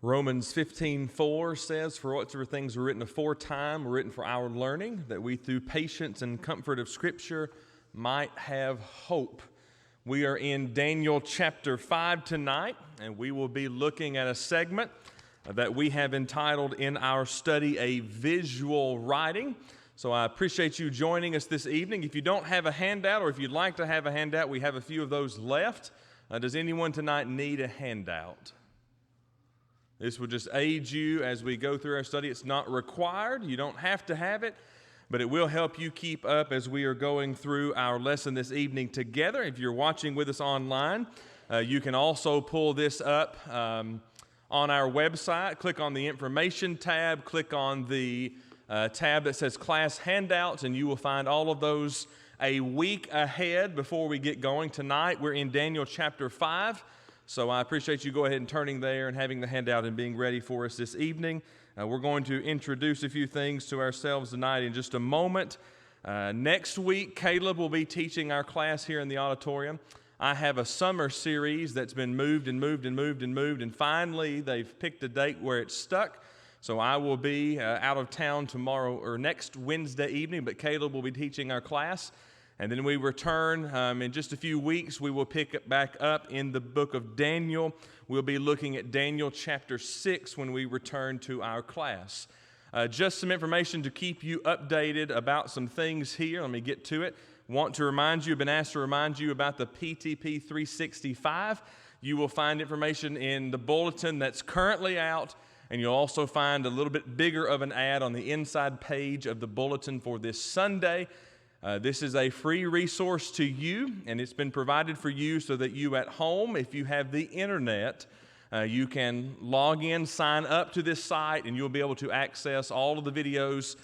Romans 15:4 says, "For whatsoever things were written aforetime were written for our learning, that we through patience and comfort of Scripture might have hope." We are in Daniel chapter 5 tonight, and we will be looking at a segment that we have entitled in our study, A Visual Writing. So I appreciate you joining us this evening. If you don't have a handout, or if you'd like to have a handout, we have a few of those left. Does anyone tonight need a handout? This will just aid you as we go through our study. It's not required. You don't have to have it, but it will help you keep up as we are going through our lesson this evening together. If you're watching with us online, you can also pull this up on our website. Click on the Information tab. Click on the tab that says Class Handouts, and you will find all of those a week ahead before we get going. Tonight, we're in Daniel chapter 5. So I appreciate you go ahead and turning there and having the handout and being ready for us this evening. We're going to introduce a few things to ourselves tonight in just a moment. Next week, Caleb will be teaching our class here in the auditorium. I have a summer series that's been moved, and finally they've picked a date where it's stuck. So I will be out of town tomorrow or next Wednesday evening, but Caleb will be teaching our class. And then we return in just a few weeks. We will pick it back up in the book of Daniel. We'll be looking at Daniel chapter 6 when we return to our class. Just some information to keep you updated about some things here. Let me get to it. Want to remind you, been asked to remind you about the PTP 365. You will find information in the bulletin that's currently out, and you'll also find a little bit bigger of an ad on the inside page of the bulletin for this Sunday. This is a free resource to you, and it's been provided for you so that you at home, if you have the internet, you can log in, sign up to this site, and you'll be able to access all of the videos,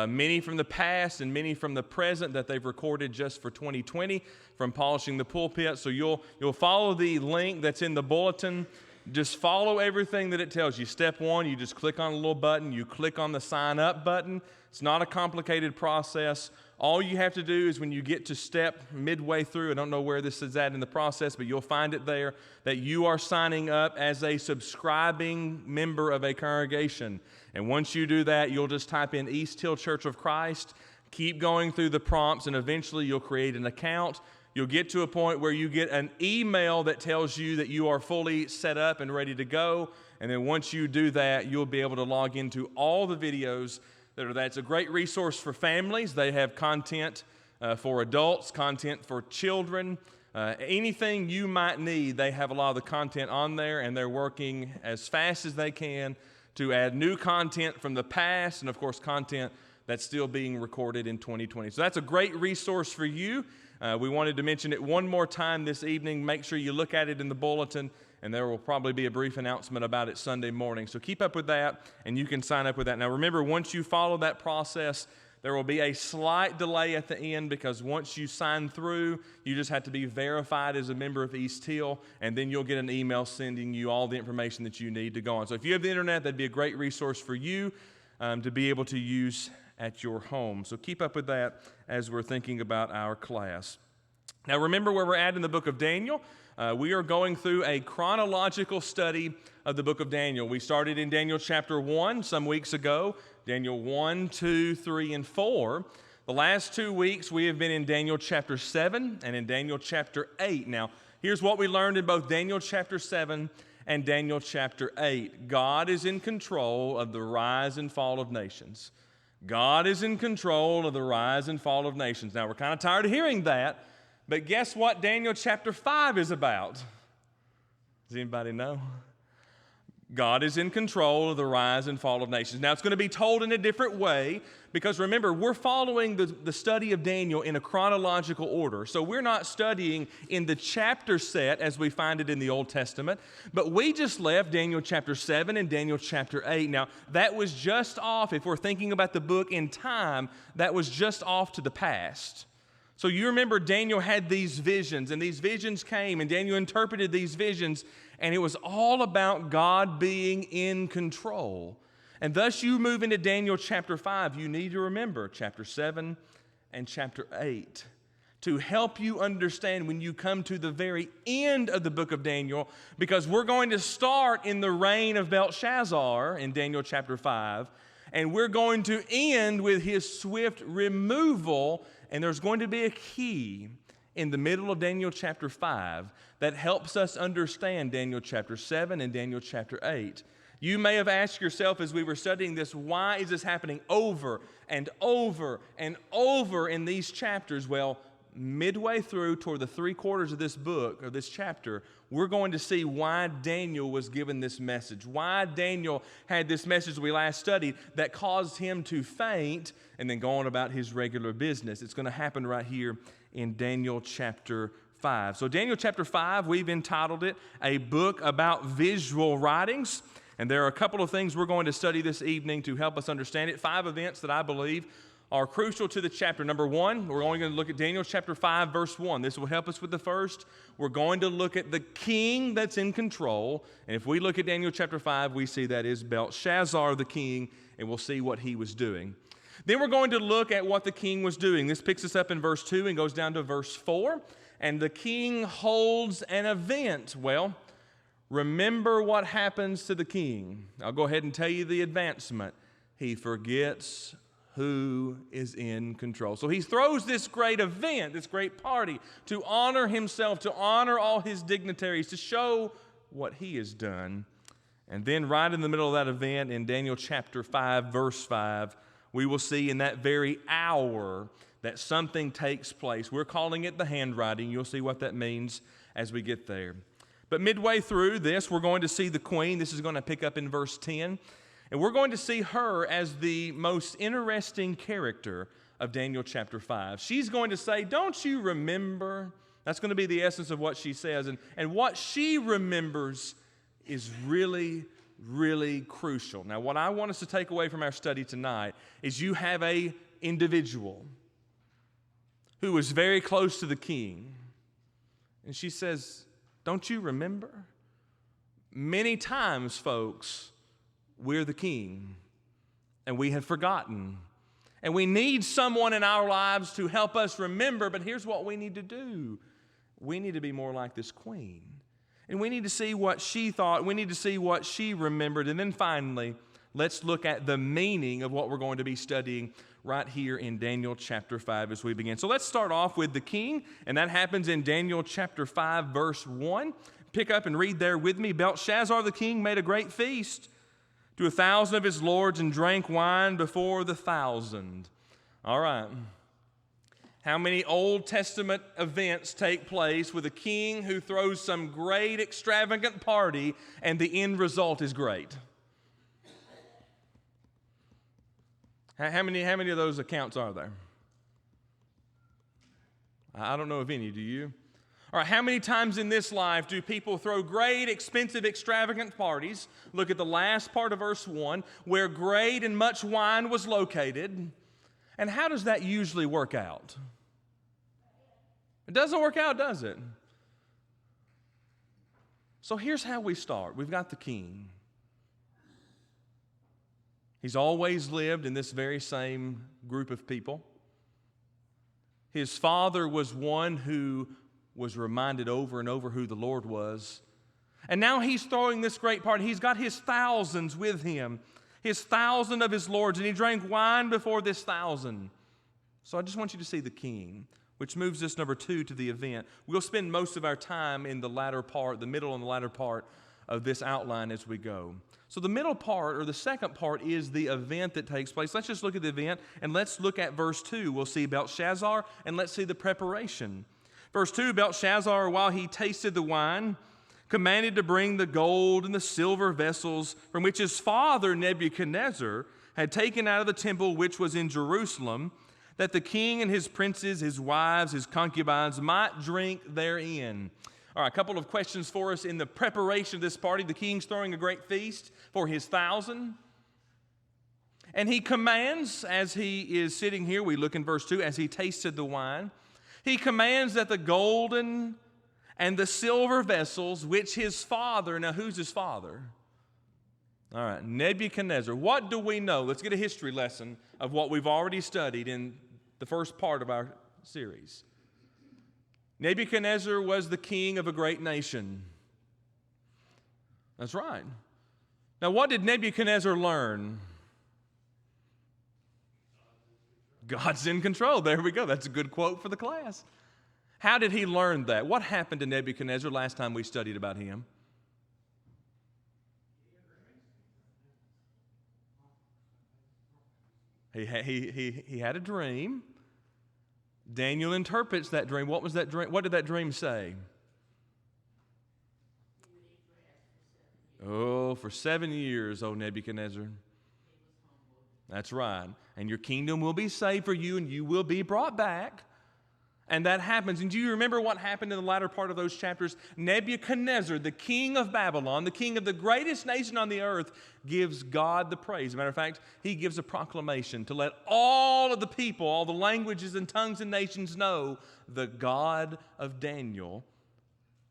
many from the past and many from the present that they've recorded just for 2020 from Polishing the Pulpit. So you'll follow the link that's in the bulletin. Just follow everything that it tells you. Step one, you just click on a little button. You click on the sign up button. It's not a complicated process. All you have to do is when you get to step midway through, I don't know where this is at in the process, but you'll find it there, that you are signing up as a subscribing member of a congregation. And once you do that, you'll just type in East Hill Church of Christ, keep going through the prompts, and eventually you'll create an account. You'll get to a point where you get an email that tells you that you are fully set up and ready to go. And then once you do that, you'll be able to log into all the videos that are there. It's a great resource for families. They have content for adults, content for children. Anything you might need, they have a lot of the content on there, and they're working as fast as they can to add new content from the past and, of course, content that's still being recorded in 2020. So that's a great resource for you. We wanted to mention it one more time this evening. Make sure you look at it in the bulletin, and there will probably be a brief announcement about it Sunday morning. So keep up with that, and you can sign up with that. Now remember, once you follow that process, there will be a slight delay at the end, because once you sign through, you just have to be verified as a member of East Hill, and then you'll get an email sending you all the information that you need to go on. So if you have the internet, that'd be a great resource for you to be able to use at your home. So keep up with that as we're thinking about our class. Now remember where we're at in the book of Daniel. We are going through a chronological study of the book of Daniel. We started in Daniel chapter 1 some weeks ago, Daniel 1, 2, 3, and 4. The last 2 weeks we have been in Daniel chapter 7 and in Daniel chapter 8. Now, here's what we learned in both Daniel chapter 7 and Daniel chapter 8. God is in control of the rise and fall of nations. God is in control of the rise and fall of nations. Now, we're kind of tired of hearing that, but guess what Daniel chapter 5 is about? Does anybody know? God is in control of the rise and fall of nations. Now, it's going to be told in a different way, because remember, we're following the study of Daniel in a chronological order. So we're not studying in the chapter set as we find it in the Old Testament, but we just left Daniel chapter 7 and Daniel chapter 8. Now, that was just off, if we're thinking about the book in time, that was just off to the past. So you remember Daniel had these visions, and these visions came, and Daniel interpreted these visions, and it was all about God being in control. And thus you move into Daniel chapter 5. You need to remember chapter 7 and chapter 8. to help you understand when you come to the very end of the book of Daniel, because we're going to start in the reign of Belshazzar in Daniel chapter 5, and we're going to end with his swift removal, and there's going to be a key in the middle of Daniel chapter 5 that helps us understand Daniel chapter 7 and Daniel chapter 8. You may have asked yourself as we were studying this, why is this happening over and over and over in these chapters? Well, midway through toward the 3/4 of this book, or this chapter, we're going to see why Daniel was given this message, why Daniel had this message we last studied that caused him to faint and then go on about his regular business. It's going to happen right here in Daniel chapter 5. So Daniel chapter 5, we've entitled it A Book About Visual Writings. And there are a couple of things we're going to study this evening to help us understand it. 5 events that I believe are crucial to the chapter. Number 1, we're only going to look at Daniel chapter 5, verse 1. This will help us with the first. We're going to look at the king that's in control. And if we look at Daniel chapter 5, we see that is Belshazzar the king, and we'll see what he was doing. Then we're going to look at what the king was doing. This picks us up in verse 2 and goes down to verse 4. And the king holds an event. Well, remember what happens to the king. I'll go ahead and tell you the advancement. He forgets who is in control. So he throws this great event, this great party, to honor himself, to honor all his dignitaries, to show what he has done. And then right in the middle of that event, in Daniel chapter 5, verse 5, we will see in that very hour that something takes place. We're calling it the handwriting. You'll see what that means as we get there. But midway through this, we're going to see the queen. This is going to pick up in verse 10. And we're going to see her as the most interesting character of Daniel chapter 5. She's going to say, don't you remember? That's going to be the essence of what she says. And what she remembers is really, really crucial. Now, what I want us to take away from our study tonight is you have an individual who was very close to the king. And she says, don't you remember? Many times, folks, we're the king, and we have forgotten. And we need someone in our lives to help us remember, but here's what we need to do. We need to be more like this queen. And we need to see what she thought. We need to see what she remembered. And then finally, let's look at the meaning of what we're going to be studying right here in Daniel chapter 5 as we begin. So let's start off with the king, and that happens in Daniel chapter 5, verse 1. Pick up and read there with me. Belshazzar the king made a great feast to 1,000 of his lords and drank wine before the 1,000. All right. How many Old Testament events take place with a king who throws some great extravagant party and the end result is great? How many of those accounts are there? I don't know of any. Do you? All right, how many times in this life do people throw great, expensive, extravagant parties? Look at the last part of verse 1, where great and much wine was located. And how does that usually work out? It doesn't work out, does it? So here's how we start. We've got the king. He's always lived in this very same group of people. His father was one who was reminded over and over who the Lord was. And now he's throwing this great party. He's got his thousands with him, his 1,000 of his lords, and he drank wine before this 1,000. So I just want you to see the king, which moves us, number 2, to the event. We'll spend most of our time in the latter part, the middle and the latter part of this outline as we go. So the middle part, or the second part, is the event that takes place. Let's just look at the event, and let's look at verse 2. We'll see Belshazzar, and let's see the preparation. Verse 2, Belshazzar, while he tasted the wine, commanded to bring the gold and the silver vessels from which his father Nebuchadnezzar had taken out of the temple which was in Jerusalem, that the king and his princes, his wives, his concubines might drink therein. All right, a couple of questions for us in the preparation of this party. The king's throwing a great feast for his 1,000. And he commands, as he is sitting here, we look in verse 2, as he tasted the wine, he commands that the golden and the silver vessels, which his father, now who's his father? All right, Nebuchadnezzar. What do we know? Let's get a history lesson of what we've already studied in the first part of our series. Nebuchadnezzar was the king of a great nation. That's right. Now, what did Nebuchadnezzar learn? God's in control. There we go. That's a good quote for the class. How did he learn that? What happened to Nebuchadnezzar last time we studied about him? He had a dream. Daniel interprets that dream. What was that dream? What did that dream say? Oh, for 7 years, O Nebuchadnezzar. That's right. And your kingdom will be saved for you, and you will be brought back. And that happens. And do you remember what happened in the latter part of those chapters? Nebuchadnezzar, the king of Babylon, the king of the greatest nation on the earth, gives God the praise. As a matter of fact, he gives a proclamation to let all of the people, all the languages and tongues and nations know the God of Daniel,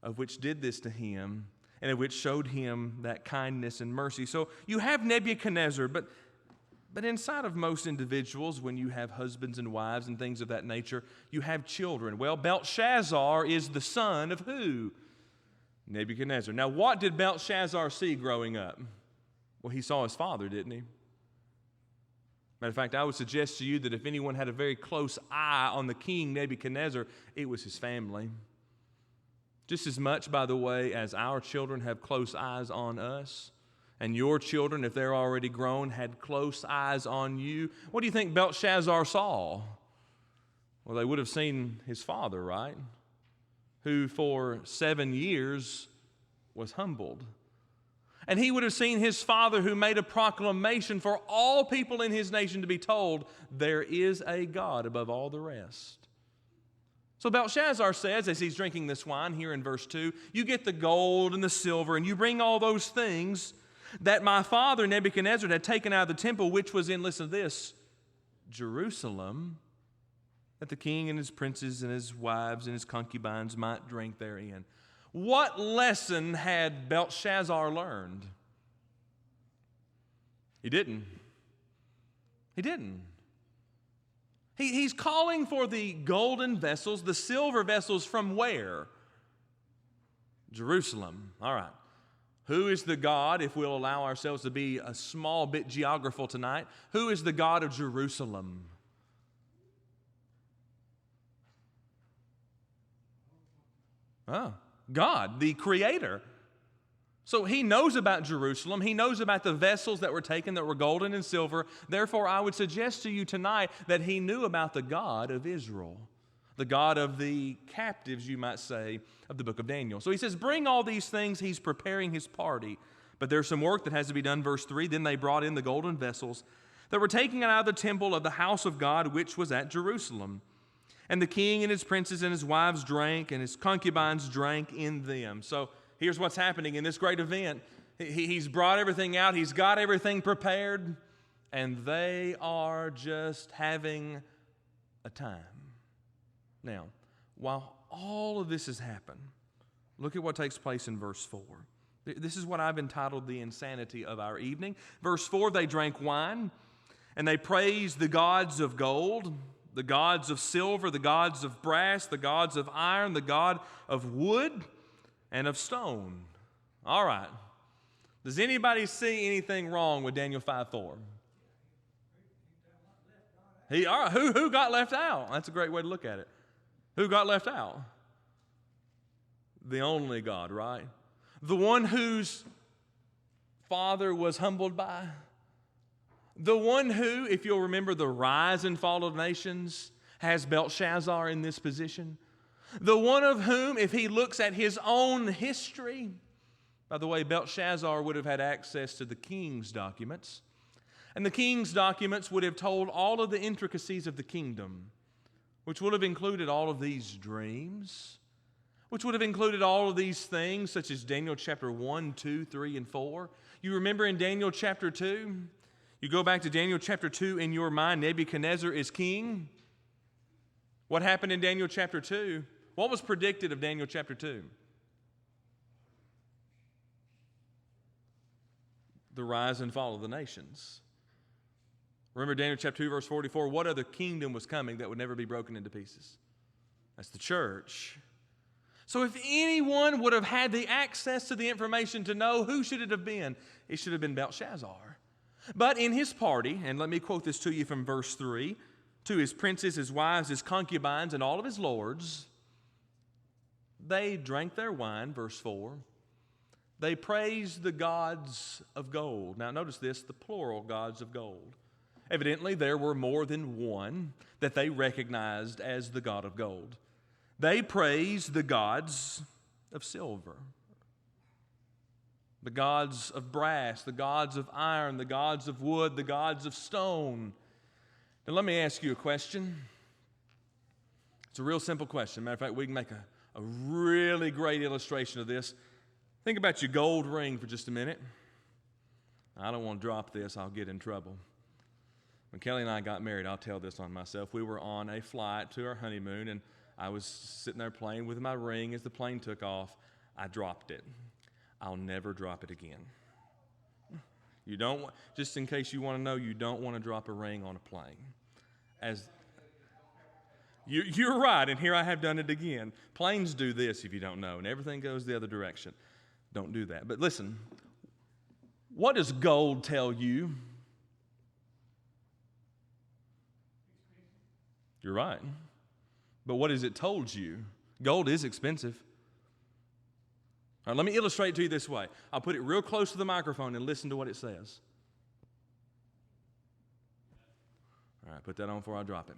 of which did this to him, and of which showed him that kindness and mercy. So you have Nebuchadnezzar, but inside of most individuals, when you have husbands and wives and things of that nature, you have children. Well, Belshazzar is the son of who? Nebuchadnezzar. Now, what did Belshazzar see growing up? Well, he saw his father, didn't he? Matter of fact, I would suggest to you that if anyone had a very close eye on the king Nebuchadnezzar, it was his family. Just as much, by the way, as our children have close eyes on us, and your children, if they're already grown, had close eyes on you. What do you think Belshazzar saw? Well, they would have seen his father, right? Who for 7 years was humbled. And he would have seen his father who made a proclamation for all people in his nation to be told, there is a God above all the rest. So Belshazzar says, as he's drinking this wine here in verse 2, you get the gold and the silver, and you bring all those things that my father Nebuchadnezzar had taken out of the temple, which was in, listen to this, Jerusalem, that the king and his princes and his wives and his concubines might drink therein. What lesson had Belshazzar learned? He didn't. He didn't. He's calling for the golden vessels, the silver vessels from where? Jerusalem. All right. Who is the God, if we'll allow ourselves to be a small bit geographical tonight, who is the God of Jerusalem? God, the Creator. So he knows about Jerusalem. He knows about the vessels that were taken that were golden and silver. Therefore, I would suggest to you tonight that he knew about the God of Israel, the God of the captives, you might say, of the book of Daniel. So he says, bring all these things. He's preparing his party. But there's some work that has to be done. Verse 3, then they brought in the golden vessels that were taken out of the temple of the house of God, which was at Jerusalem. And the king and his princes and his wives drank, and his concubines drank in them. So here's what's happening in this great event. He's brought everything out. He's got everything prepared. And they are just having a time. Now, while all of this has happened, look at what takes place in verse 4. This is what I've entitled the insanity of our evening. Verse 4, they drank wine, and they praised the gods of gold, the gods of silver, the gods of brass, the gods of iron, the god of wood, and of stone. All right. Does anybody see anything wrong with Daniel 5:4? All right. Who got left out? That's a great way to look at it. Who got left out? The only God, right? The one whose father was humbled by. The one who, if you'll remember the rise and fall of nations, has Belshazzar in this position. The one of whom, if he looks at his own history, by the way, Belshazzar would have had access to the king's documents, and the king's documents would have told all of the intricacies of the kingdom, which would have included all of these dreams, which would have included all of these things, such as Daniel chapter 1, 2, 3, and 4. You remember in Daniel chapter 2, you go back to Daniel chapter 2 in your mind, Nebuchadnezzar is king. What happened in Daniel chapter 2? What was predicted of Daniel chapter 2? The rise and fall of the nations. Remember Daniel chapter 2, verse 44, what other kingdom was coming that would never be broken into pieces? That's the church. So if anyone would have had the access to the information to know, who should it have been? It should have been Belshazzar. But in his party, and let me quote this to you from verse 3, to his princes, his wives, his concubines, and all of his lords, they drank their wine, verse 4. They praised the gods of gold. Now notice this, the plural gods of gold. Evidently, there were more than one that they recognized as the god of gold. They praised the gods of silver, the gods of brass, the gods of iron, the gods of wood, the gods of stone. Now let me ask you a question. It's a real simple question. Matter of fact, we can make a really great illustration of this. Think about your gold ring for just a minute. I don't want to drop this. I'll get in trouble. When Kelly and I got married, I'll tell this on myself. We were on a flight to our honeymoon, and I was sitting there playing with my ring. As the plane took off, I dropped it. I'll never drop it again. You don't, just in case you want to know, you don't want to drop a ring on a plane. You're right, and here I have done it again. Planes do this, if you don't know, and everything goes the other direction. Don't do that. But listen, what does gold tell you? You're right. But what has it told you? Gold is expensive. All right, let me illustrate it to you this way. I'll put it real close to the microphone and listen to what it says. All right, put that on before I drop it.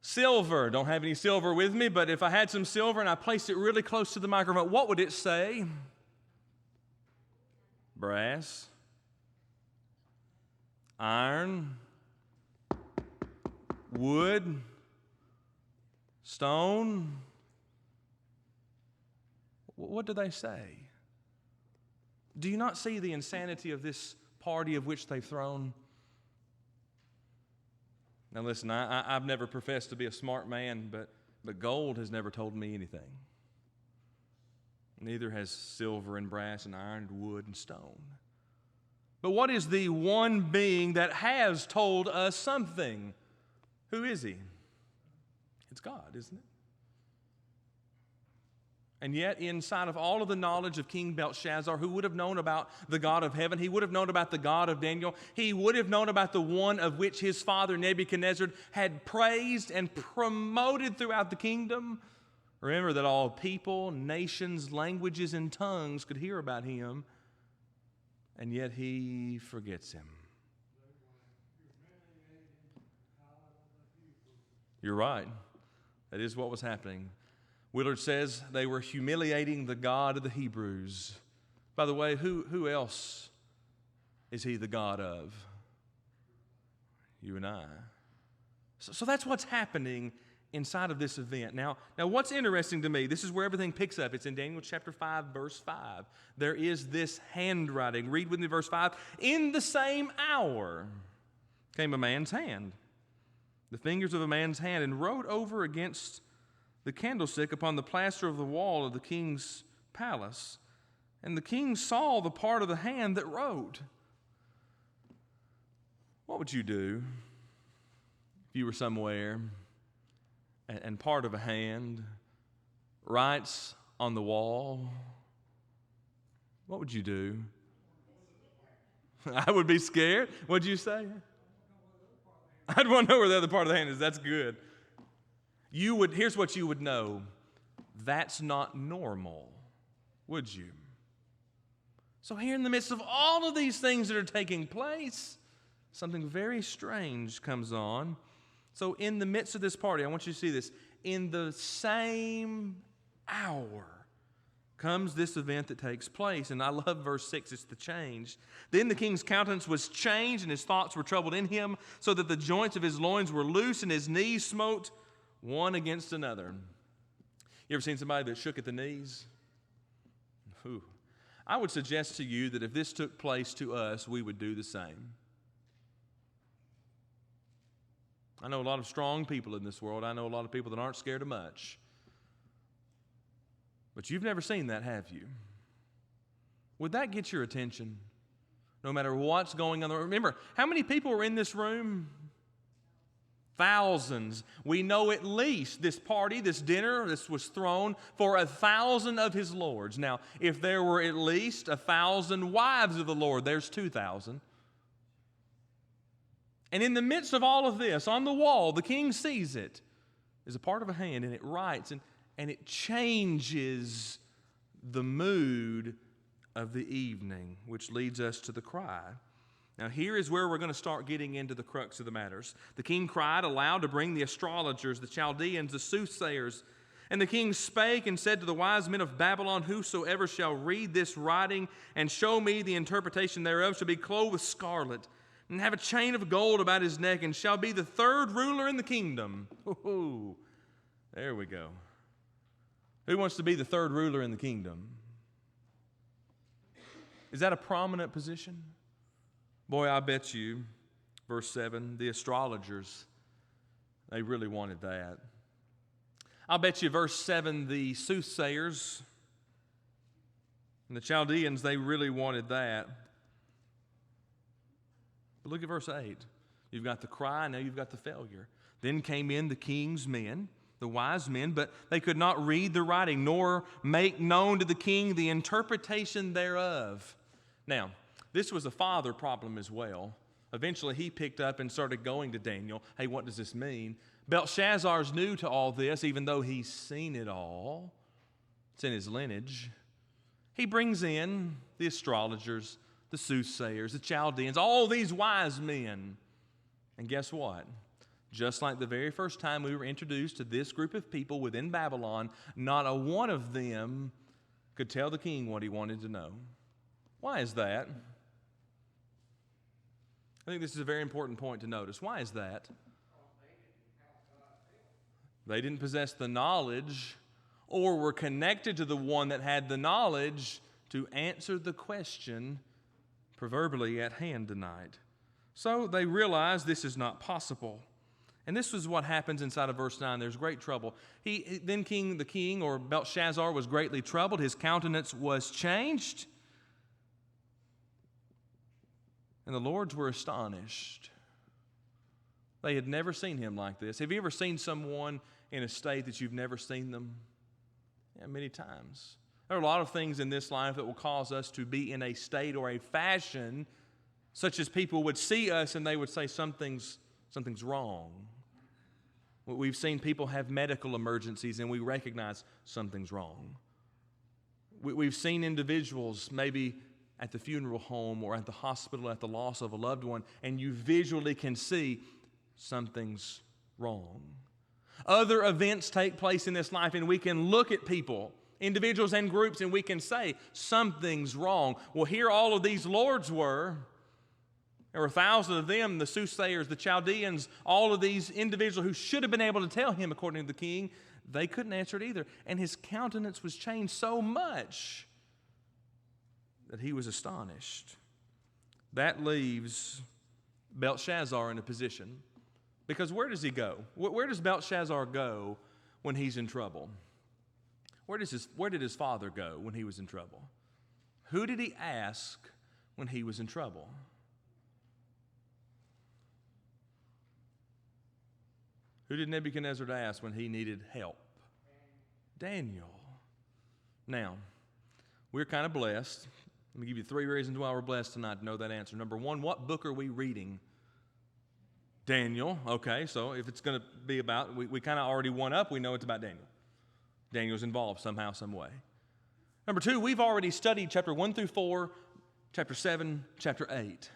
Silver. Don't have any silver with me, but if I had some silver and I placed it really close to the microphone, what would it say? Brass, iron, wood, stone. What do they say? Do you not see the insanity of this party of which they've thrown? Now listen, I've never professed to be a smart man, but gold has never told me anything. Neither has silver and brass and iron and wood and stone. But what is the one being that has told us something? Who is he? It's God, isn't it? And yet, inside of all of the knowledge of King Belshazzar, who would have known about the God of heaven, he would have known about the God of Daniel, he would have known about the one of which his father Nebuchadnezzar had praised and promoted throughout the kingdom. Remember that all people, nations, languages, and tongues could hear about him, and yet he forgets him. You're right. That is what was happening. Willard says they were humiliating the God of the Hebrews. By the way, who else is he the God of? You and I. So that's what's happening inside of this event. Now, what's interesting to me, this is where everything picks up. It's in Daniel chapter 5, verse 5. There is this handwriting. Read with me verse 5. In the same hour came a man's hand, the fingers of a man's hand, and wrote over against the candlestick upon the plaster of the wall of the king's palace. And the king saw the part of the hand that wrote. What would you do if you were somewhere and part of a hand writes on the wall? What would you do? I would be scared. What'd you say? I'd want to know where the other part of the hand is. That's good. Here's what you would know. That's not normal, would you? So here in the midst of all of these things that are taking place, something very strange comes on. So in the midst of this party, I want you to see this. In the same hour comes this event that takes place. And I love verse 6, it's the change. Then the king's countenance was changed, and his thoughts were troubled in him, so that the joints of his loins were loose, and his knees smote one against another. You ever seen somebody that shook at the knees? Ooh. I would suggest to you that if this took place to us, we would do the same. I know a lot of strong people in this world. I know a lot of people that aren't scared of much. But you've never seen that, have you? Would that get your attention? No matter what's going on. Remember, how many people were in this room? Thousands. We know at least this party, this dinner, this was thrown for 1,000 of his lords. Now, if there were at least 1,000 wives of the Lord, there's 2,000. And in the midst of all of this, on the wall, the king sees it as a part of a hand, and it writes, and it changes the mood of the evening, which leads us to the cry. Now, here is where we're going to start getting into the crux of the matters. The king cried aloud to bring the astrologers, the Chaldeans, the soothsayers. And the king spake and said to the wise men of Babylon, whosoever shall read this writing and show me the interpretation thereof shall be clothed with scarlet and have a chain of gold about his neck and shall be the third ruler in the kingdom. Ooh, there we go. Who wants to be the third ruler in the kingdom? Is that a prominent position? Boy, I bet you, verse 7, the astrologers, they really wanted that. I'll bet you, verse 7, the soothsayers and the Chaldeans, they really wanted that. But look at verse 8. You've got the cry, now you've got the failure. Then came in the king's men, the wise men, but they could not read the writing, nor make known to the king the interpretation thereof. Now, this was a father problem as well. Eventually, he picked up and started going to Daniel. Hey, what does this mean? Belshazzar's new to all this, even though he's seen it all. It's in his lineage. He brings in the astrologers, the soothsayers, the Chaldeans, all these wise men. And guess what? Just like the very first time we were introduced to this group of people within Babylon, not a one of them could tell the king what he wanted to know. Why is that? I think this is a very important point to notice. Why is that? They didn't possess the knowledge or were connected to the one that had the knowledge to answer the question proverbially at hand tonight. So they realized this is not possible. And this is what happens inside of verse 9. There's great trouble. The king, or Belshazzar, was greatly troubled. His countenance was changed. And the lords were astonished. They had never seen him like this. Have you ever seen someone in a state that you've never seen them? Yeah, many times. There are a lot of things in this life that will cause us to be in a state or a fashion such as people would see us and they would say something's wrong. We've seen people have medical emergencies and we recognize something's wrong. We've seen individuals maybe at the funeral home or at the hospital at the loss of a loved one, and you visually can see something's wrong. Other events take place in this life, and we can look at people, individuals and groups, and we can say something's wrong. Well, here all of these lords were. There were 1,000 of them, the soothsayers, the Chaldeans, all of these individuals who should have been able to tell him, according to the king. They couldn't answer it either. And his countenance was changed so much that he was astonished. That leaves Belshazzar in a position. Because where does he go? Where does Belshazzar go when he's in trouble? Where did his father go when he was in trouble? Who did he ask when he was in trouble? Who did Nebuchadnezzar ask when he needed help? Daniel. Now, we're kind of blessed. Let me give you 3 reasons why we're blessed tonight to know that answer. Number 1, what book are we reading? Daniel. Okay, so if it's going to be about, we kind of already one up, we know it's about Daniel. Daniel's involved somehow, some way. Number 2, we've already studied chapter 1 through 4, chapter 7, chapter 8.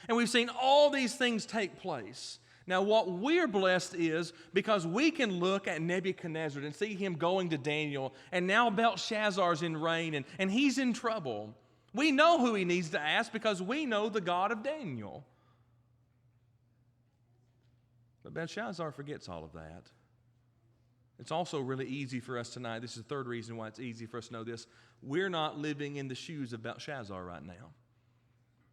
And we've seen all these things take place. Now, what we're blessed is because we can look at Nebuchadnezzar and see him going to Daniel, and now Belshazzar's in reign, and he's in trouble. We know who he needs to ask because we know the God of Daniel. But Belshazzar forgets all of that. It's also really easy for us tonight. This is the 3rd reason why it's easy for us to know this. We're not living in the shoes of Belshazzar right now.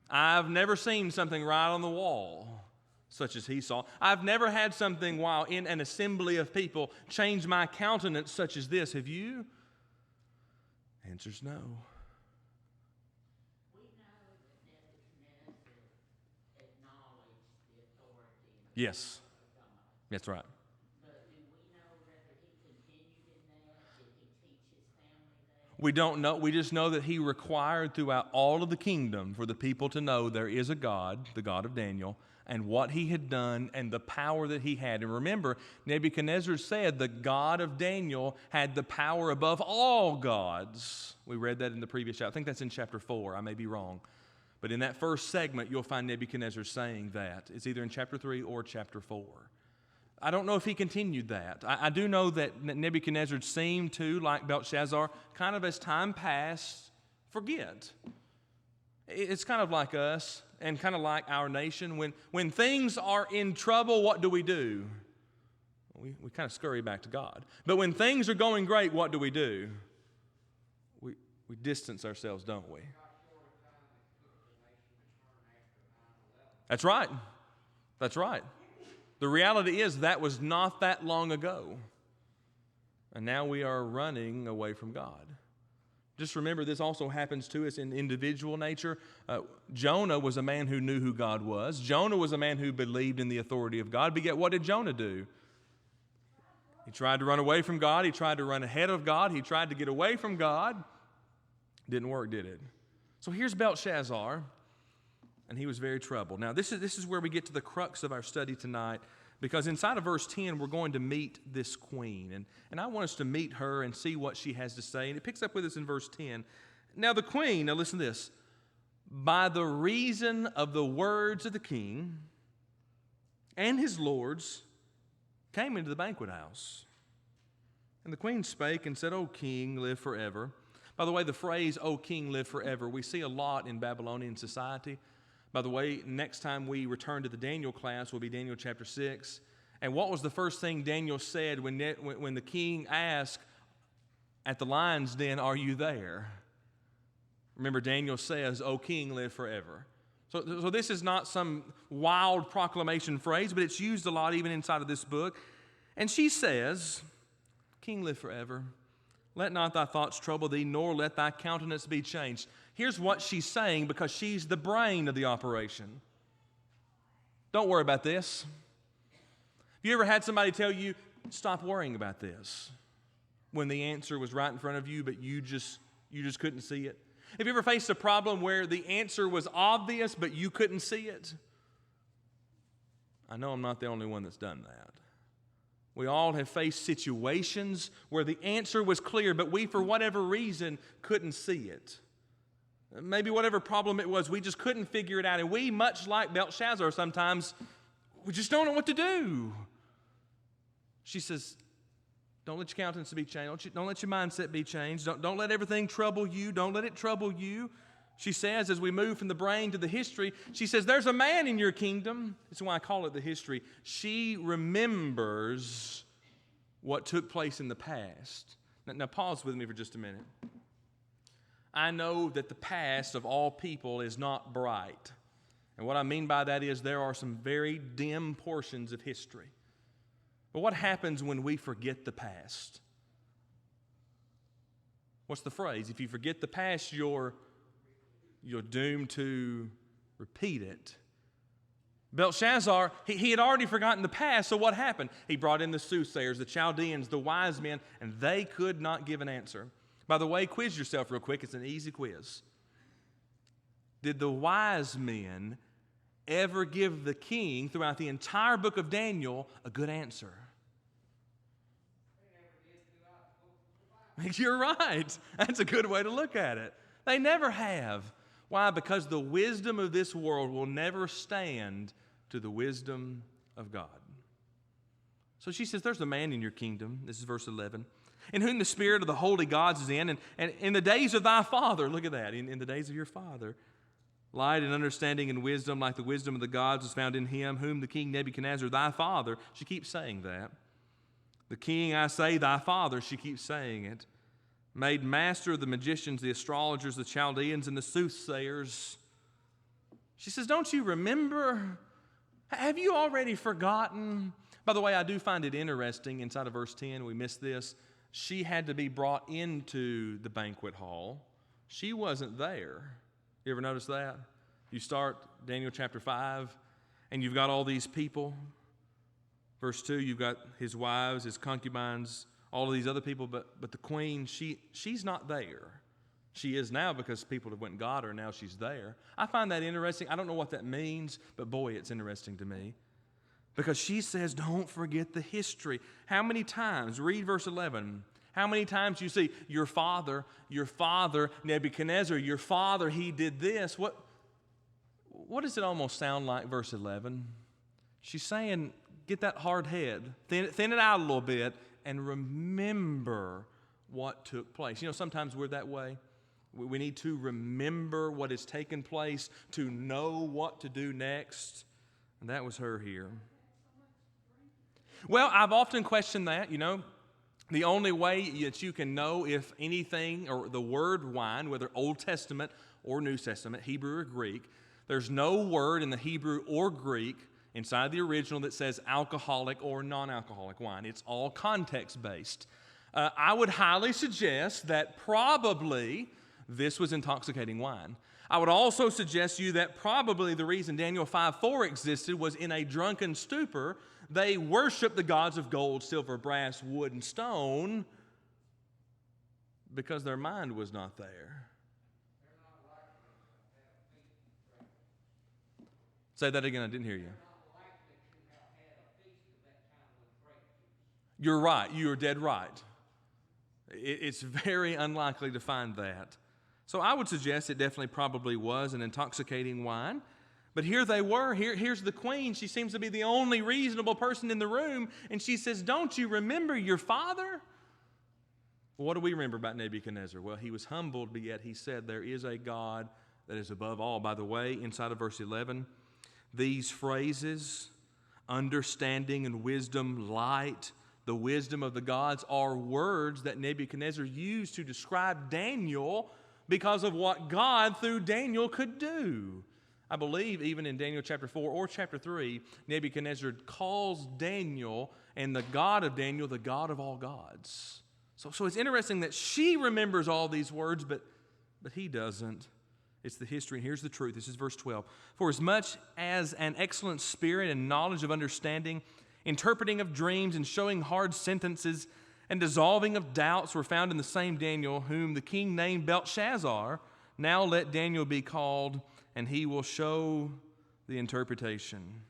I've never seen something right on the wall such as he saw. I've never had something while in an assembly of people change my countenance such as this. Have you? Answer's no. We know that Nebuchadnezzar acknowledged the authority Yes. of God. That's right. But do we know whether he continued in that? Did he teach his family that? We don't know. We just know that he required throughout all of the kingdom for the people to know there is a God, the God of Daniel, and what he had done and the power that he had. And remember, Nebuchadnezzar said the God of Daniel had the power above all gods. We read that in the previous chapter. I think that's in chapter 4. I may be wrong. But in that first segment, you'll find Nebuchadnezzar saying that. It's either in chapter 3 or chapter 4. I don't know if he continued that. I do know that Nebuchadnezzar seemed to, like Belshazzar, kind of as time passed, forget. It's kind of like us and kind of like our nation. When things are in trouble, what do? We kind of scurry back to God. But when things are going great, what do? We distance ourselves, don't we? That's right. That's right. The reality is that was not that long ago. And now we are running away from God. Just remember, this also happens to us in individual nature. Jonah was a man who knew who God was. Jonah was a man who believed in the authority of God. But yet, what did Jonah do? He tried to run away from God. He tried to run ahead of God. He tried to get away from God. Didn't work, did it? So here's Belshazzar, and he was very troubled. Now, this is where we get to the crux of our study tonight, because inside of verse 10, we're going to meet this queen. And I want us to meet her and see what she has to say. And it picks up with us in verse 10. Now the queen, now listen to this, by the reason of the words of the king and his lords came into the banquet house. And the queen spake and said, O king, live forever. By the way, the phrase, O king, live forever, we see a lot in Babylonian society. By the way, next time we return to the Daniel class will be Daniel chapter 6. And what was the first thing Daniel said when the king asked at the lion's den, are you there? Remember, Daniel says, O king, live forever. So this is not some wild proclamation phrase, but it's used a lot even inside of this book. And she says, King, live forever. Let not thy thoughts trouble thee, nor let thy countenance be changed. Here's what she's saying because she's the brain of the operation. Don't worry about this. Have you ever had somebody tell you, stop worrying about this, when the answer was right in front of you, but you just couldn't see it? Have you ever faced a problem where the answer was obvious, but you couldn't see it? I know I'm not the only one that's done that. We all have faced situations where the answer was clear, but we, for whatever reason, couldn't see it. Maybe whatever problem it was, we just couldn't figure it out. And we, much like Belshazzar sometimes, we just don't know what to do. She says, don't let your countenance be changed. Don't let your mindset be changed. Don't let everything trouble you. Don't let it trouble you. She says, as we move from the brain to the history, she says, there's a man in your kingdom. That's why I call it the history. She remembers what took place in the past. Now pause with me for just a minute. I know that the past of all people is not bright. And what I mean by that is there are some very dim portions of history. But what happens when we forget the past? What's the phrase? If you forget the past, you're doomed to repeat it. Belshazzar, he had already forgotten the past, so what happened? He brought in the soothsayers, the Chaldeans, the wise men, and they could not give an answer. By the way, quiz yourself real quick. It's an easy quiz. Did the wise men ever give the king, throughout the entire book of Daniel, a good answer? You're right. That's a good way to look at it. They never have. Why? Because the wisdom of this world will never stand to the wisdom of God. So she says, there's a man in your kingdom. This is verse 11. In whom the spirit of the holy gods is in. And in the days of thy father, look at that, in the days of your father, light and understanding and wisdom, like the wisdom of the gods, is found in him, whom the king Nebuchadnezzar, thy father, she keeps saying that. The king, I say, thy father, she keeps saying it, made master of the magicians, the astrologers, the Chaldeans, and the soothsayers. She says, don't you remember? Have you already forgotten? By the way, I do find it interesting, inside of verse 10, we missed this. She had to be brought into the banquet hall. She wasn't there. You ever notice that? You start Daniel chapter 5, and you've got all these people. Verse 2, you've got his wives, his concubines, all of these other people, but the queen, she's not there. She is now because people have went and got her, and now she's there. I find that interesting. I don't know what that means, but boy, it's interesting to me. Because she says, don't forget the history. How many times, read verse 11, how many times you see your father, Nebuchadnezzar, your father, he did this. What does it almost sound like, verse 11? She's saying, get that hard head, thin it out a little bit, and remember what took place. You know, sometimes we're that way. We need to remember what has taken place, to know what to do next. And that was her here. Well, I've often questioned that, you know. The only way that you can know if anything, or the word wine, whether Old Testament or New Testament, Hebrew or Greek, there's no word in the Hebrew or Greek inside the original that says alcoholic or non-alcoholic wine. It's all context-based. I would highly suggest that probably this was intoxicating wine. I would also suggest to you that probably the reason Daniel 5:4 existed was in a drunken stupor. They worshiped the gods of gold, silver, brass, wood, and stone because their mind was not there. Say that again, I didn't hear you. You're right, you're dead right. It's very unlikely to find that. So I would suggest it definitely probably was an intoxicating wine. But here they were. Here's the queen. She seems to be the only reasonable person in the room. And she says, don't you remember your father? Well, what do we remember about Nebuchadnezzar? Well, he was humbled, but yet he said, there is a God that is above all. By the way, inside of verse 11, these phrases, understanding and wisdom, light, the wisdom of the gods, are words that Nebuchadnezzar used to describe Daniel because of what God through Daniel could do. I believe even in Daniel chapter 4 or chapter 3, Nebuchadnezzar calls Daniel and the God of Daniel the God of all gods. So it's interesting that she remembers all these words, but he doesn't. It's the history, and here's the truth. This is verse 12. For as much as an excellent spirit and knowledge of understanding, interpreting of dreams and showing hard sentences and dissolving of doubts were found in the same Daniel, whom the king named Belshazzar, now let Daniel be called, and he will show the interpretation.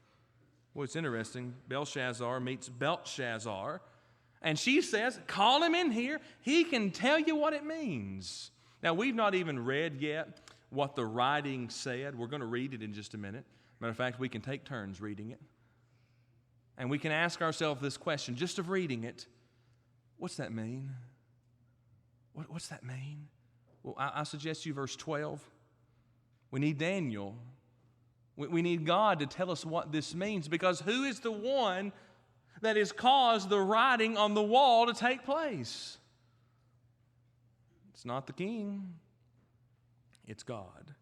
Well, it's interesting. Belshazzar meets Belshazzar, and she says, call him in here. He can tell you what it means. Now, we've not even read yet what the writing said. We're going to read it in just a minute. Matter of fact, we can take turns reading it. And we can ask ourselves this question, just of reading it, what's that mean? What's that mean? Well, I suggest you verse 12. We need Daniel. We need God to tell us what this means, because who is the one that has caused the writing on the wall to take place? It's not the king. It's God.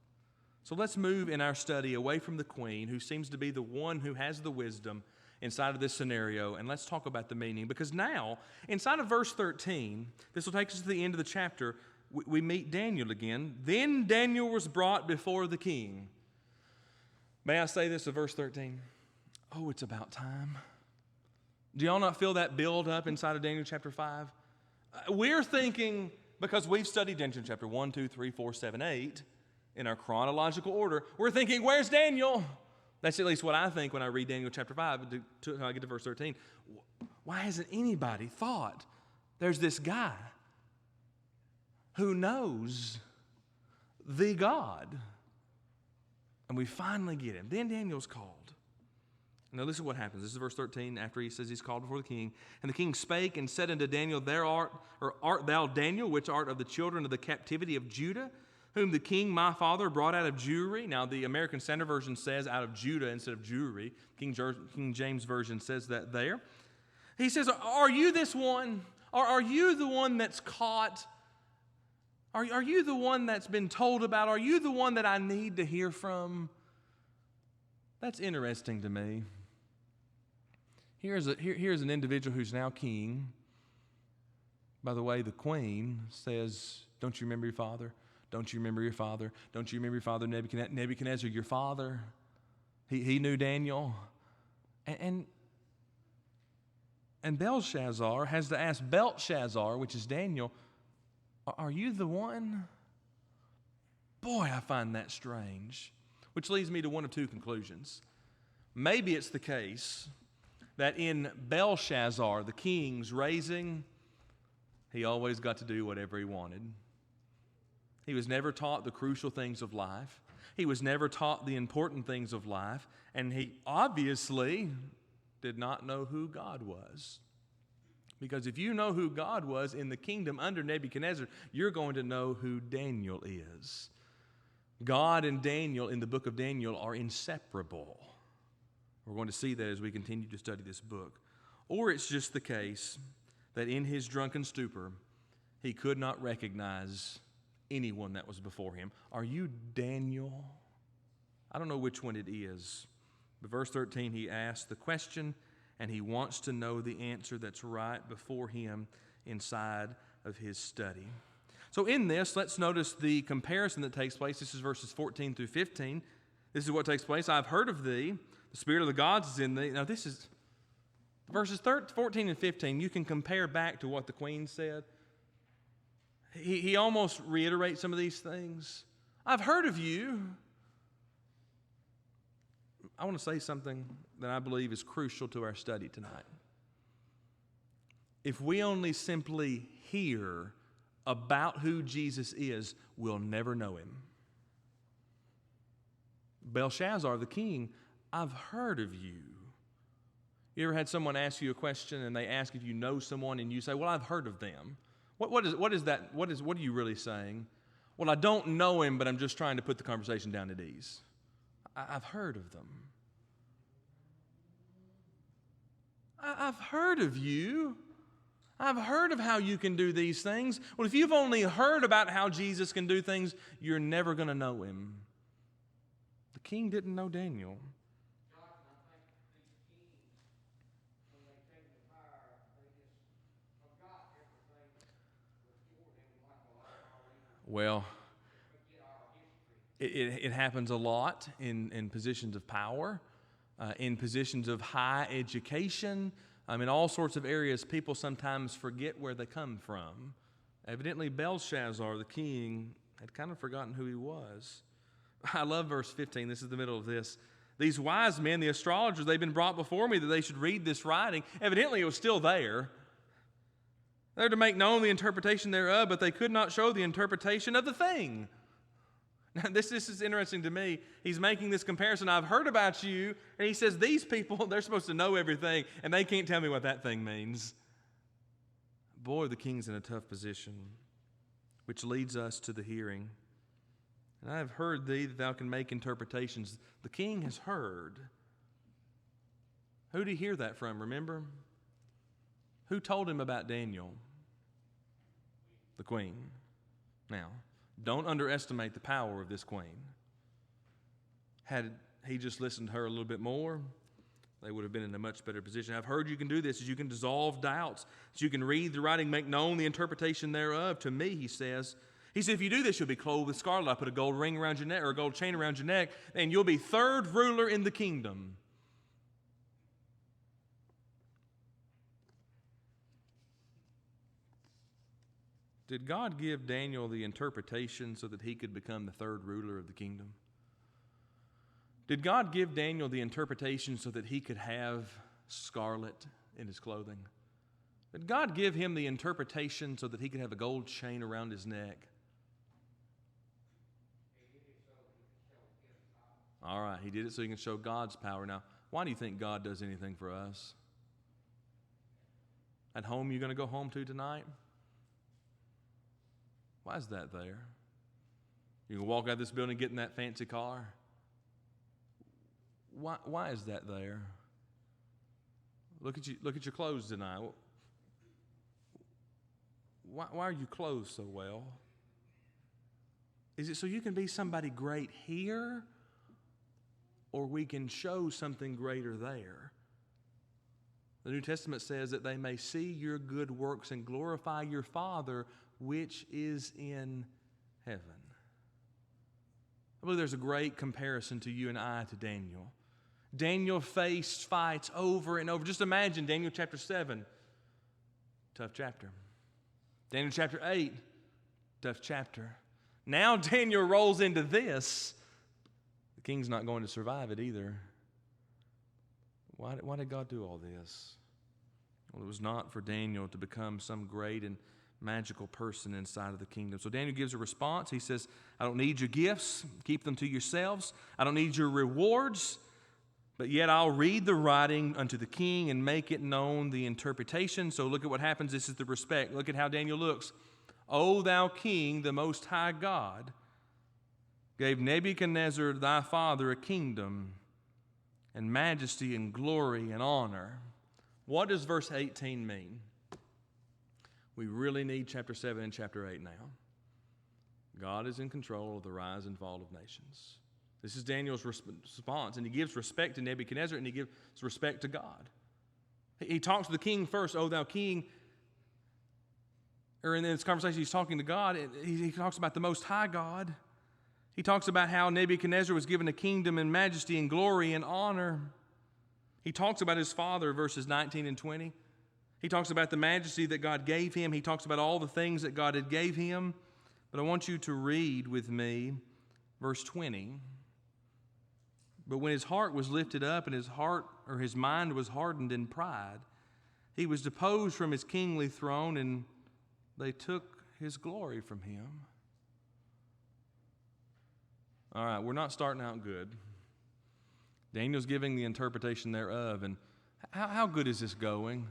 So let's move in our study away from the queen, who seems to be the one who has the wisdom inside of this scenario, and let's talk about the meaning. Because now, inside of verse 13, this will take us to the end of the chapter, we meet Daniel again. Then Daniel was brought before the king. May I say this of verse 13? Oh, it's about time. Do y'all not feel that build up inside of Daniel chapter 5? We're thinking, because we've studied Daniel chapter 1, 2, 3, 4, 7, 8 in our chronological order, we're thinking, where's Daniel? That's at least what I think when I read Daniel chapter 5 until I get to verse 13. Why hasn't anybody thought there's this guy who knows the God? And we finally get him. Then Daniel's called. Now listen to what happens. This is verse 13 after he says he's called before the king. And the king spake and said unto Daniel, art thou Daniel, which art of the children of the captivity of Judah, whom the king my father brought out of Jewry? Now the American Standard Version says out of Judah instead of Jewry. King James Version says that there. He says, are you this one? Are you the one that's caught? Are you the one that's been told about? Are you the one that I need to hear from? That's interesting to me. Here's an individual who's now king. By the way, the queen says, don't you remember your father? Don't you remember your father? Don't you remember your father, Nebuchadnezzar, your father? He knew Daniel. And And Belshazzar has to ask Belshazzar, which is Daniel, are you the one? Boy, I find that strange. Which leads me to one of two conclusions. Maybe it's the case that in Belshazzar, the king's raising, he always got to do whatever he wanted. He was never taught the crucial things of life. He was never taught the important things of life. And he obviously did not know who God was. Because if you know who God was in the kingdom under Nebuchadnezzar, you're going to know who Daniel is. God and Daniel in the book of Daniel are inseparable. We're going to see that as we continue to study this book. Or it's just the case that in his drunken stupor, he could not recognize anyone that was before him. Are you Daniel? I don't know which one it is. But verse 13, he asks the question, and he wants to know the answer that's right before him inside of his study. So in this, let's notice the comparison that takes place. This is verses 14 through 15. This is what takes place. I've heard of thee. The Spirit of the gods is in thee. Now this is verses 14 and 15. You can compare back to what the queen said. He almost reiterates some of these things. I've heard of you. I want to say something that I believe is crucial to our study tonight. If we only simply hear about who Jesus is, we'll never know him. Belshazzar, the king, I've heard of you. You ever had someone ask you a question and they ask if you know someone and you say, well, I've heard of them. What is that? What are you really saying? Well, I don't know him, but I'm just trying to put the conversation down at ease. I've heard of them. I've heard of you. I've heard of how you can do these things. Well, if you've only heard about how Jesus can do things, you're never going to know him. The king didn't know Daniel. Well, it happens a lot in positions of power, in positions of high education, in all sorts of areas. People sometimes forget where they come from. Evidently, Belshazzar, the king, had kind of forgotten who he was. I love verse 15. This is the middle of this. These wise men, the astrologers, they've been brought before me that they should read this writing. Evidently, it was still there. They're to make known the interpretation thereof, but they could not show the interpretation of the thing. Now, this is interesting to me. He's making this comparison. I've heard about you, and he says these people, they're supposed to know everything, and they can't tell me what that thing means. Boy, the king's in a tough position, which leads us to the hearing. And I have heard thee that thou can make interpretations. The king has heard. Who did he hear that from, remember? Who told him about Daniel? The queen. Now, don't underestimate the power of this queen. Had he just listened to her a little bit more, they would have been in a much better position. I've heard you can do this, as you can dissolve doubts, as you can read the writing, make known the interpretation thereof. To me, he says, if you do this, you'll be clothed with scarlet. I put a gold ring around your neck, or a gold chain around your neck, and you'll be third ruler in the kingdom. Did God give Daniel the interpretation so that he could become the third ruler of the kingdom? Did God give Daniel the interpretation so that he could have scarlet in his clothing? Did God give him the interpretation so that he could have a gold chain around his neck? All right, he did it so he can show God's power. Now, why do you think God does anything for us? At home you're going to go home to tonight? Why is that there? You can walk out of this building and get in that fancy car. Why is that there? Look at your clothes tonight. Why are you clothed so well? Is it so you can be somebody great here, or we can show something greater there? The New Testament says that they may see your good works and glorify your Father which is in heaven. I believe there's a great comparison to you and I to Daniel. Daniel faced fights over and over. Just imagine Daniel chapter 7, tough chapter. Daniel chapter 8, tough chapter. Now Daniel rolls into this. The king's not going to survive it either. Why did God do all this? Well, it was not for Daniel to become some great and magical person inside of the kingdom. So Daniel gives a response. He says, I don't need your gifts. Keep them to yourselves. I don't need your rewards. But yet I'll read the writing unto the king and make it known the interpretation. So look at what happens. This is the respect. Look at how Daniel looks. O thou king, the most high God, gave Nebuchadnezzar thy father a kingdom and majesty and glory and honor. What does verse 18 mean? We really need chapter 7 and chapter 8 now. God is in control of the rise and fall of nations. This is Daniel's response, and he gives respect to Nebuchadnezzar, and he gives respect to God. He talks to the king first, O thou king, or in this conversation he's talking to God. He talks about the Most High God. He talks about how Nebuchadnezzar was given a kingdom and majesty and glory and honor. He talks about his father, verses 19 and 20. He talks about the majesty that God gave him. He talks about all the things that God had gave him. But I want you to read with me verse 20. But when his heart was lifted up and his mind was hardened in pride, he was deposed from his kingly throne, and they took his glory from him. All right, we're not starting out good. Daniel's giving the interpretation thereof, and how good is this going?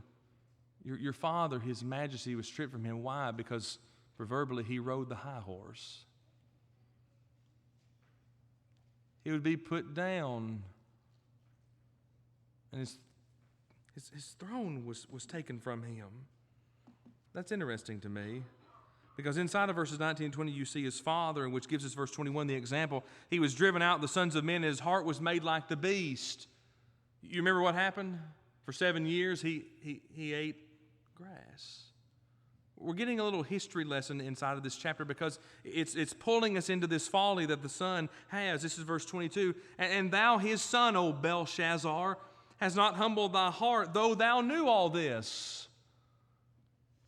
Your father, his majesty, was stripped from him. Why? Because proverbially he rode the high horse. He would be put down, and his throne was taken from him. That's interesting to me, because inside of verses 19 and 20 you see his father, in which gives us verse 21 the example. He was driven out the sons of men, and his heart was made like the beast. You remember what happened? For 7 years he ate grass. We're getting a little history lesson inside of this chapter, because it's pulling us into this folly that the son has. This is verse 22. And thou his son, O Belshazzar, has not humbled thy heart, though thou knew all this.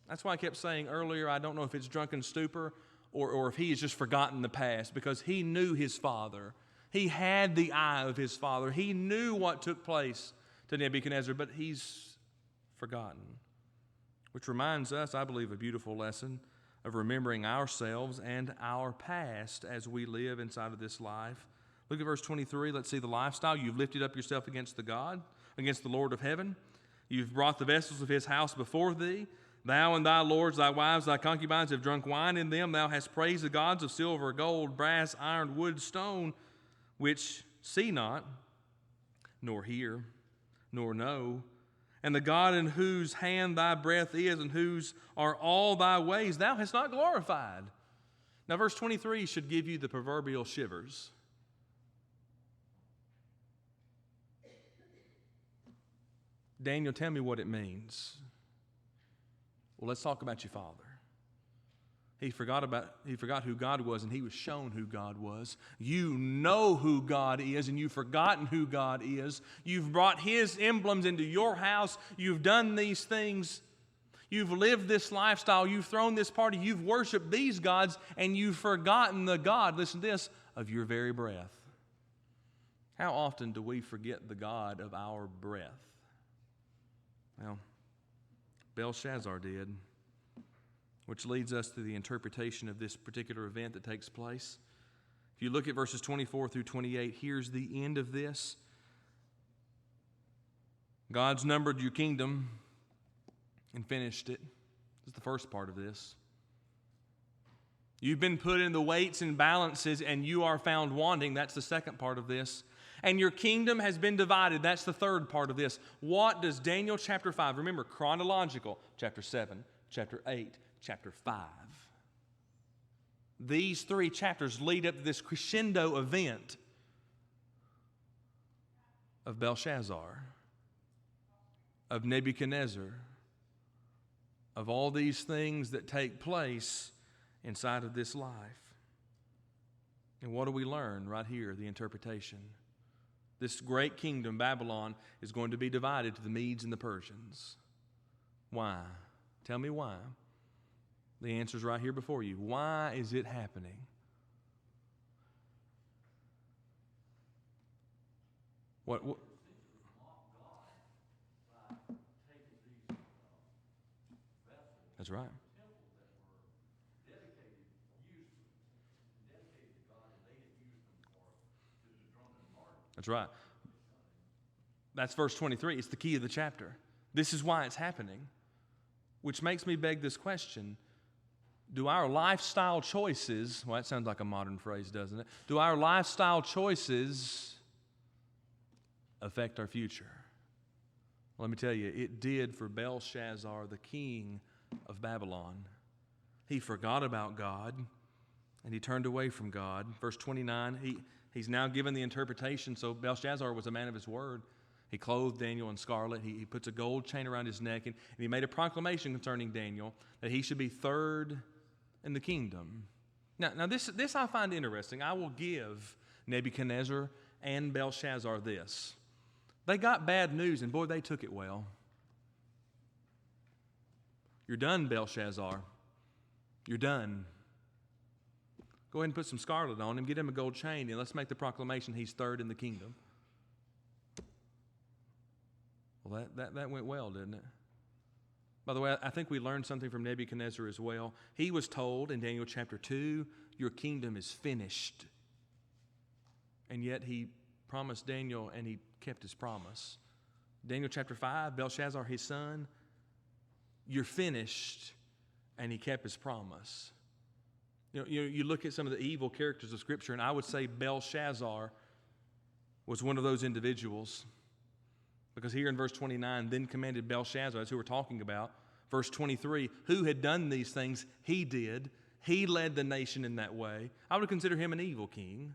That's why I kept saying earlier, I don't know if it's drunken stupor or if he has just forgotten the past, because he knew his father. He had the eye of his father. He knew what took place to Nebuchadnezzar, but he's forgotten. Which reminds us, I believe, a beautiful lesson of remembering ourselves and our past as we live inside of this life. Look at verse 23. Let's see the lifestyle. You've lifted up yourself against the Lord of heaven. You've brought the vessels of his house before thee. Thou and thy lords, thy wives, thy concubines have drunk wine in them. Thou hast praised the gods of silver, gold, brass, iron, wood, stone, which see not, nor hear, nor know. And the God in whose hand thy breath is, and whose are all thy ways, thou hast not glorified. Now, verse 23 should give you the proverbial shivers. Daniel, tell me what it means. Well, let's talk about your father. He forgot who God was, and he was shown who God was. You know who God is, and you've forgotten who God is. You've brought his emblems into your house. You've done these things. You've lived this lifestyle. You've thrown this party. You've worshiped these gods, and you've forgotten the God, listen to this, of your very breath. How often do we forget the God of our breath? Well, Belshazzar did. Which leads us to the interpretation of this particular event that takes place. If you look at verses 24 through 28, here's the end of this. God's numbered your kingdom and finished it. This is the first part of this. You've been put in the weights and balances, and you are found wanting. That's the second part of this. And your kingdom has been divided. That's the third part of this. What does Daniel chapter 5, remember, chronological, chapter 7, chapter 8, chapter 5. These 3 chapters lead up to this crescendo event of Belshazzar, of Nebuchadnezzar, of all these things that take place inside of this life. And what do we learn right here? The interpretation. This great kingdom, Babylon, is going to be divided to the Medes and the Persians. Why? Tell me why. The answer's right here before you. Why is it happening? What? That's right. That's right. That's verse 23. It's the key of the chapter. This is why it's happening. Which makes me beg this question. Do our lifestyle choices, well, that sounds like a modern phrase, doesn't it? Do our lifestyle choices affect our future? Well, let me tell you, it did for Belshazzar, the king of Babylon. He forgot about God, and he turned away from God. Verse 29, he's now given the interpretation. So Belshazzar was a man of his word. He clothed Daniel in scarlet. He puts a gold chain around his neck, and he made a proclamation concerning Daniel that he should be third in the kingdom. Now this I find interesting. I will give Nebuchadnezzar and Belshazzar this. They got bad news, and boy, they took it well. You're done, Belshazzar. You're done. Go ahead and put some scarlet on him, get him a gold chain, and let's make the proclamation he's third in the kingdom. Well, that went well, didn't it? By the way, I think we learned something from Nebuchadnezzar as well. He was told in Daniel chapter 2, your kingdom is finished. And yet he promised Daniel, and he kept his promise. Daniel chapter 5, Belshazzar, his son, you're finished, and he kept his promise. You look at some of the evil characters of Scripture, and I would say Belshazzar was one of those individuals. Because here in verse 29, then commanded Belshazzar, that's who we're talking about. Verse 23, who had done these things? He did. He led the nation in that way. I would consider him an evil king.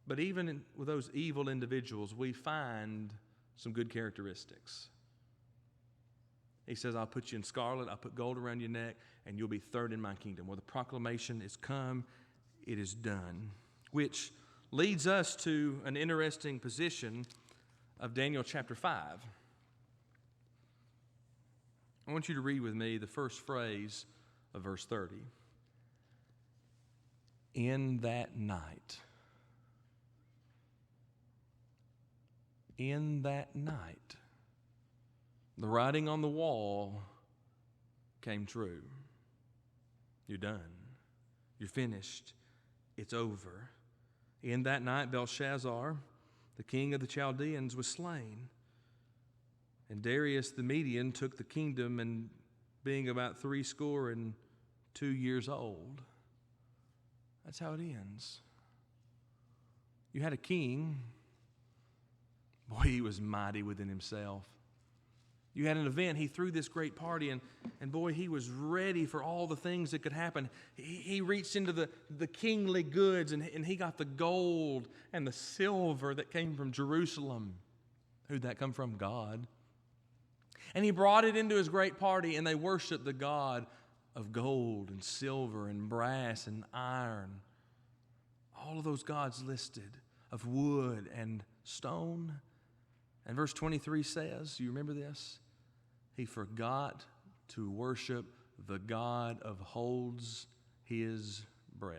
But even with those evil individuals, we find some good characteristics. He says, I'll put you in scarlet, I'll put gold around your neck, and you'll be third in my kingdom. Well, the proclamation is come, it is done. Which leads us to an interesting position of Daniel chapter 5. I want you to read with me the first phrase of verse 30. In that night. In that night. The writing on the wall came true. You're done. You're finished. It's over. In that night, Belshazzar, the king of the Chaldeans, was slain. And Darius the Median took the kingdom, and being about 62 years old. That's how it ends. You had a king. Boy, he was mighty within himself. You had an event, he threw this great party, and boy, he was ready for all the things that could happen. He reached into the kingly goods, and he got the gold and the silver that came from Jerusalem. Who'd that come from? God. And he brought it into his great party, and they worshiped the God of gold and silver and brass and iron. All of those gods listed, of wood and stone. And verse 23 says, you remember this? He forgot to worship the God of holds his breath.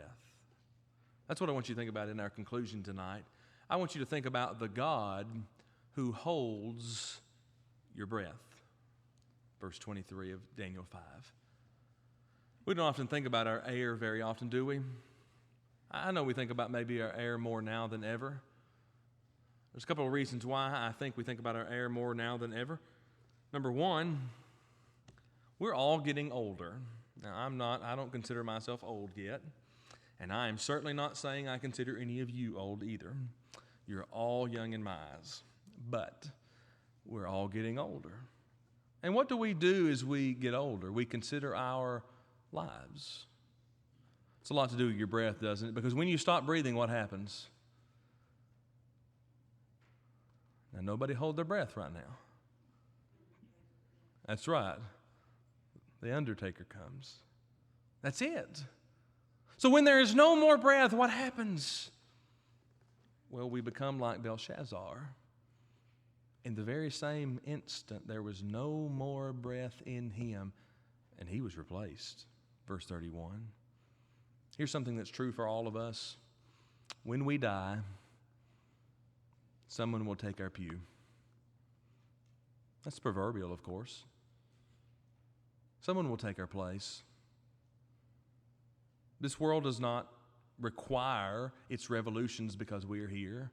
That's what I want you to think about in our conclusion tonight. I want you to think about the God who holds your breath. Verse 23 of Daniel 5. We don't often think about our air very often, do we? I know we think about maybe our air more now than ever. There's a couple of reasons why I think we think about our air more now than ever. Number one, we're all getting older. Now, I don't consider myself old yet, and I am certainly not saying I consider any of you old either. You're all young in my eyes, but we're all getting older. And what do we do as we get older? We consider our lives. It's a lot to do with your breath, doesn't it? Because when you stop breathing, what happens? Now, nobody hold their breath right now. That's right. The undertaker comes. That's it. So when there is no more breath, what happens? Well, we become like Belshazzar. In the very same instant, there was no more breath in him, and he was replaced. Verse 31. Here's something that's true for all of us. When we die, someone will take our pew. That's proverbial, of course. Someone will take our place. This world does not require its revolutions because we are here.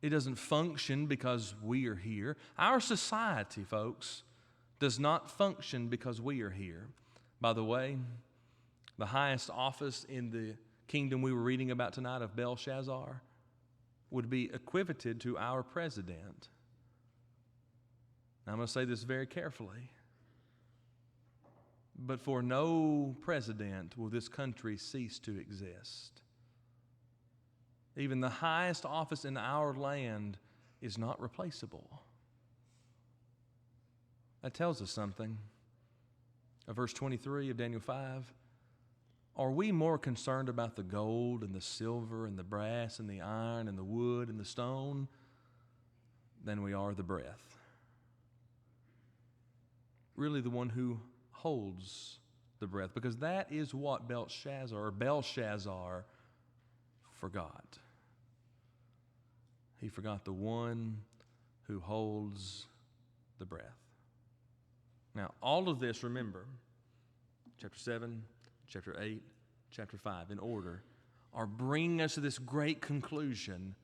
It doesn't function because we are here. Our society, folks, does not function because we are here. By the way, the highest office in the kingdom we were reading about tonight of Belshazzar would be equivocated to our president. Now, I'm going to say this very carefully. But for no president will this country cease to exist. Even the highest office in our land is not replaceable. That tells us something. Verse 23 of Daniel 5. Are we more concerned about the gold and the silver and the brass and the iron and the wood and the stone than we are the breath? Really, the one who holds the breath, because that is what Belshazzar forgot. He forgot the one who holds the breath. Now, all of this, remember, chapter 7, chapter 8, chapter 5, in order, are bringing us to this great conclusion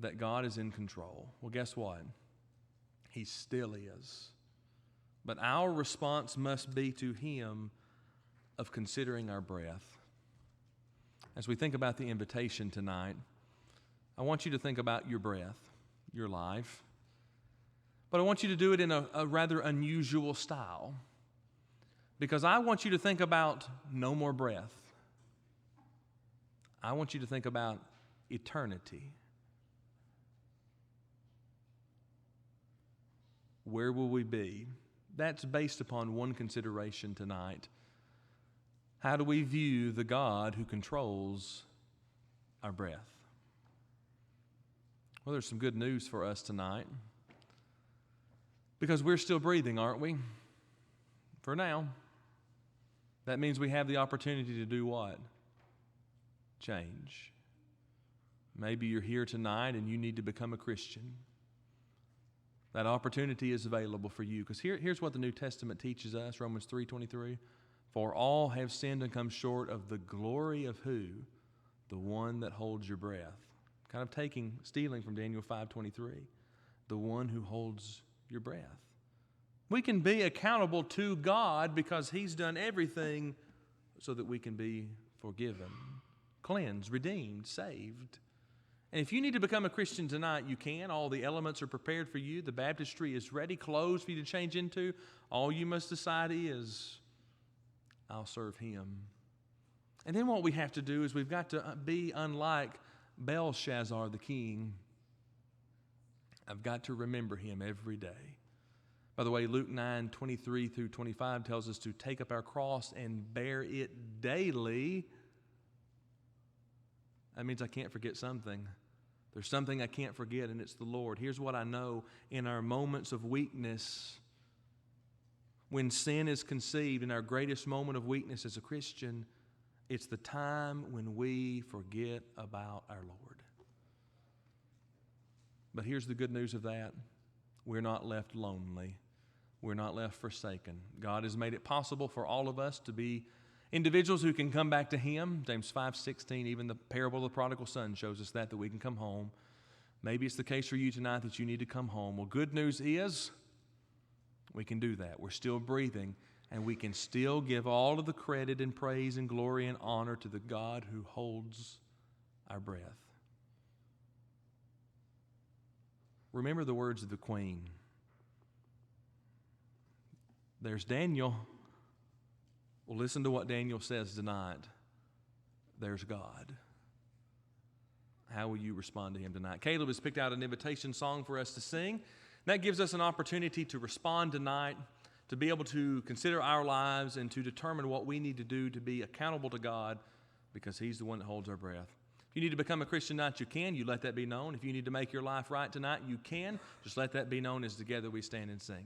that God is in control. Well, guess what? He still is. But our response must be to Him of considering our breath. As we think about the invitation tonight, I want you to think about your breath, your life. But I want you to do it in a rather unusual style. Because I want you to think about no more breath. I want you to think about eternity. Where will we be? That's based upon one consideration tonight. How do we view the God who controls our breath? Well, there's some good news for us tonight. Because we're still breathing, aren't we? For now. That means we have the opportunity to do what? Change. Maybe you're here tonight and you need to become a Christian. That opportunity is available for you. Because here's what the New Testament teaches us, Romans 3:23. For all have sinned and come short of the glory of who? The one that holds your breath. Kind of stealing from Daniel 5:23. The one who holds your breath. We can be accountable to God because He's done everything so that we can be forgiven, cleansed, redeemed, saved. And if you need to become a Christian tonight, you can. All the elements are prepared for you. The baptistry is ready, closed for you to change into. All you must decide is, I'll serve Him. And then what we have to do is we've got to be unlike Belshazzar the king. I've got to remember him every day. By the way, Luke 9:23 through 25 tells us to take up our cross and bear it daily. That means I can't forget something. There's something I can't forget, and it's the Lord. Here's what I know. In our moments of weakness, when sin is conceived, in our greatest moment of weakness as a Christian, it's the time when we forget about our Lord. But here's the good news of that. We're not left lonely. We're not left forsaken. God has made it possible for all of us to be individuals who can come back to Him. James 5:16, even the parable of the prodigal son shows us that we can come home. Maybe it's the case for you tonight that you need to come home. Well, good news is we can do that. We're still breathing, and we can still give all of the credit and praise and glory and honor to the God who holds our breath. Remember the words of the queen. There's Daniel. Well, listen to what Daniel says tonight. There's God. How will you respond to Him tonight? Caleb has picked out an invitation song for us to sing. That gives us an opportunity to respond tonight, to be able to consider our lives and to determine what we need to do to be accountable to God because He's the one that holds our breath. If you need to become a Christian tonight, you can. You let that be known. If you need to make your life right tonight, you can. Just let that be known as together we stand and sing.